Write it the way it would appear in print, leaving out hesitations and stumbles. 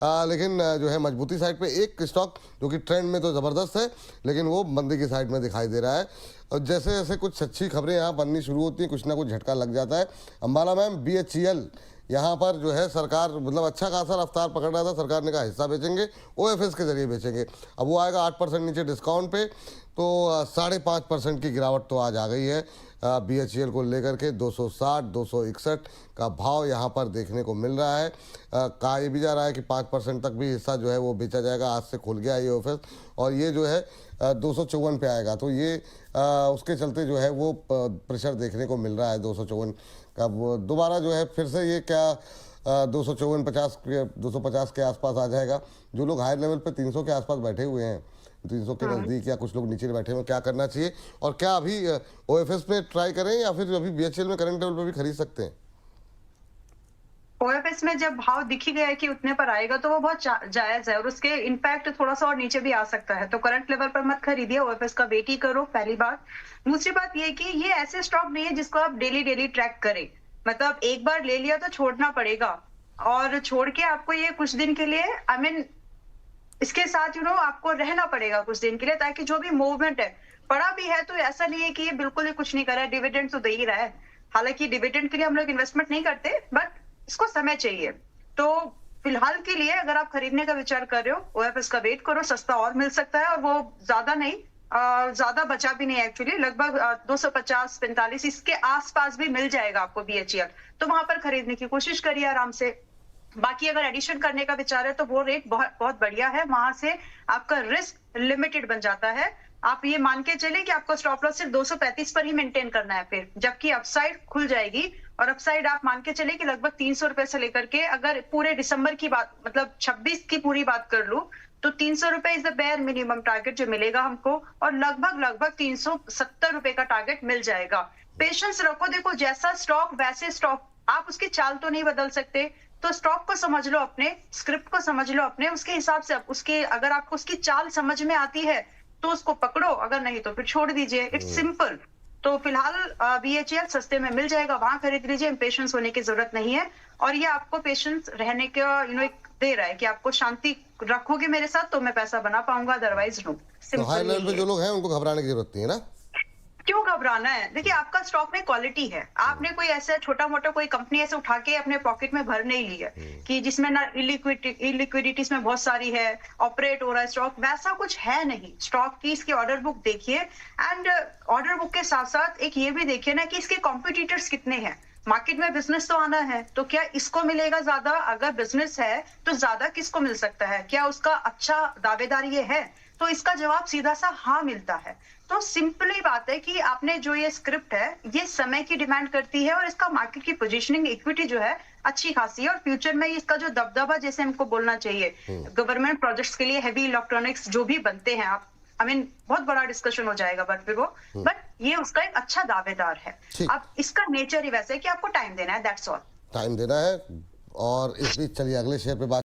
लेकिन जो है मजबूती साइड पे एक स्टॉक जो कि ट्रेंड में तो ज़बरदस्त है, लेकिन वो मंदी की साइड में दिखाई दे रहा है। और जैसे जैसे कुछ अच्छी खबरें यहाँ बननी शुरू होती हैं, कुछ ना कुछ झटका लग जाता है। अंबाला मैम, बीएचईएल यहाँ पर जो है सरकार मतलब अच्छा खासा रफ्तार पकड़ रहा था, सरकार ने कहा हिस्सा बेचेंगे, ओएफएस के जरिए बेचेंगे। अब वो आएगा 8% नीचे डिस्काउंट पे, तो 5.5% की गिरावट तो आज आ गई है बीएचईएल को लेकर के। 260 261 का भाव यहाँ पर देखने को मिल रहा है। कहा ये भी जा रहा है कि 5% तक भी हिस्सा जो है वो बेचा जाएगा। आज से खुल गया ये ऑफिस और ये जो है 254 पे आएगा, तो ये उसके चलते जो है वो प्रेशर देखने को मिल रहा है 254 का। वो दोबारा जो है फिर से ये क्या 250 के आसपास आ जाएगा। जो लोग हायर लेवल पे 300 के आसपास बैठे हुए हैं, 300 के नज़दीक, या कुछ लोग नीचे बैठे हुए, क्या करना चाहिए? और क्या अभी ओएफएस में ट्राई करें या फिर अभी बीएचईएल में करंट लेवल पे भी खरीद सकते हैं? ओएफएस में जब भाव दिख ही गया है कि उतने पर आएगा तो वो बहुत जायज है और उसके इनफैक्ट थोड़ा सा और नीचे भी आ सकता है। तो करंट लेवल पर मत खरीदिए, ओएफएस का वेट ही करो, पहली बात। दूसरी बात ये कि ये ऐसे स्टॉक नहीं है जिसको आप डेली ट्रैक करें। मतलब एक बार ले लिया तो छोड़ना पड़ेगा, और छोड़ के आपको ये कुछ दिन के लिए इसके साथ आपको रहना पड़ेगा कुछ दिन के लिए, ताकि जो भी मूवमेंट है, पड़ा भी है तो ऐसा नहीं है कि ये बिल्कुल ही कुछ नहीं कर रहा है, डिविडेंड तो दे ही रहा है। हालांकि डिविडेंड के लिए हम लोग इन्वेस्टमेंट नहीं करते, बट इसको समय चाहिए। तो फिलहाल के लिए अगर आप खरीदने का विचार कर रहे हो, ओएफएस का वेट करो, सस्ता और मिल सकता है, और वो ज्यादा नहीं, ज्यादा बचा भी नहीं एक्चुअली, लगभग 250-45 इसके आसपास भी मिल जाएगा आपको बीएचईएल। तो वहां पर खरीदने की कोशिश करिए आराम से। बाकी अगर एडिशन करने का विचार है तो वो रेट बहुत बहुत बढ़िया है, वहां से आपका रिस्क लिमिटेड बन जाता है। आप ये मान के चले कि आपको स्टॉप लॉस सिर्फ 235 पर ही मेंटेन करना है फिर, जबकि अपसाइड खुल जाएगी। और अपसाइड आप मान के चले कि लगभग 300 रुपए से लेकर के, अगर पूरे दिसंबर की बात मतलब 26 की पूरी बात कर लूं, तो 300 रुपए is the bare minimum target जो मिलेगा हमको, और लगभग 370 रुपए का टारगेट मिल जाएगा। पेशेंस रखो, देखो जैसा स्टॉक वैसे स्टॉक, आप उसकी चाल तो नहीं बदल सकते। तो स्टॉक को समझ लो, अपने स्क्रिप्ट को समझ लो, अपने उसके हिसाब से उसके, अगर आपको उसकी चाल समझ में आती है तो उसको पकड़ो, अगर नहीं तो फिर छोड़ दीजिए। It's simple. तो फिलहाल बीएचईएल सस्ते में मिल जाएगा, वहां खरीद लीजिए, पेशेंस होने की जरूरत नहीं है। और ये आपको पेशेंस रहने का एक दे रहा है कि आपको शांति रखोगे मेरे साथ तो मैं पैसा बना पाऊंगा, अदरवाइज नो। तो हाई लेवल पे जो लोग हैं उनको घबराने की जरूरत नहीं है ना? क्यों घबराना है? देखिए आपका स्टॉक में क्वालिटी है, आपने कोई ऐसा छोटा मोटा कोई कंपनी ऐसे उठा के अपने पॉकेट में भर नहीं ली है कि जिसमें ना इलिक्विडिटी में बहुत सारी है, ऑपरेट हो रहा है स्टॉक, वैसा कुछ है नहीं। स्टॉक की इसकी ऑर्डर बुक देखिए, एंड ऑर्डर बुक के साथ साथ एक ये भी देखिए ना कि इसके कॉम्पिटिटर्स कितने हैं। मार्केट में बिजनेस तो आना है, तो क्या इसको मिलेगा ज्यादा? अगर बिजनेस है तो ज्यादा किसको मिल सकता है? क्या उसका अच्छा दावेदार ये है? तो इसका जवाब सीधा सा हाँ मिलता है। तो सिंपली बात है कि आपने जो ये स्क्रिप्ट है, ये समय की डिमांड करती है, और इसका मार्केट की पोजीशनिंग इक्विटी जो है अच्छी खासी है, और फ्यूचर में इसका जो दबदबा जैसे हमको बोलना चाहिए, गवर्नमेंट प्रोजेक्ट्स के लिए हैवी इलेक्ट्रॉनिक्स जो भी बनते हैं, आप बहुत बड़ा डिस्कशन हो जाएगा, बट ये उसका एक अच्छा दावेदार है। अब इसका नेचर ही वैसे है कि आपको टाइम देना है, दैट्स ऑल। टाइम देना है। और इस बीच चलिए अगले शेयर पे बात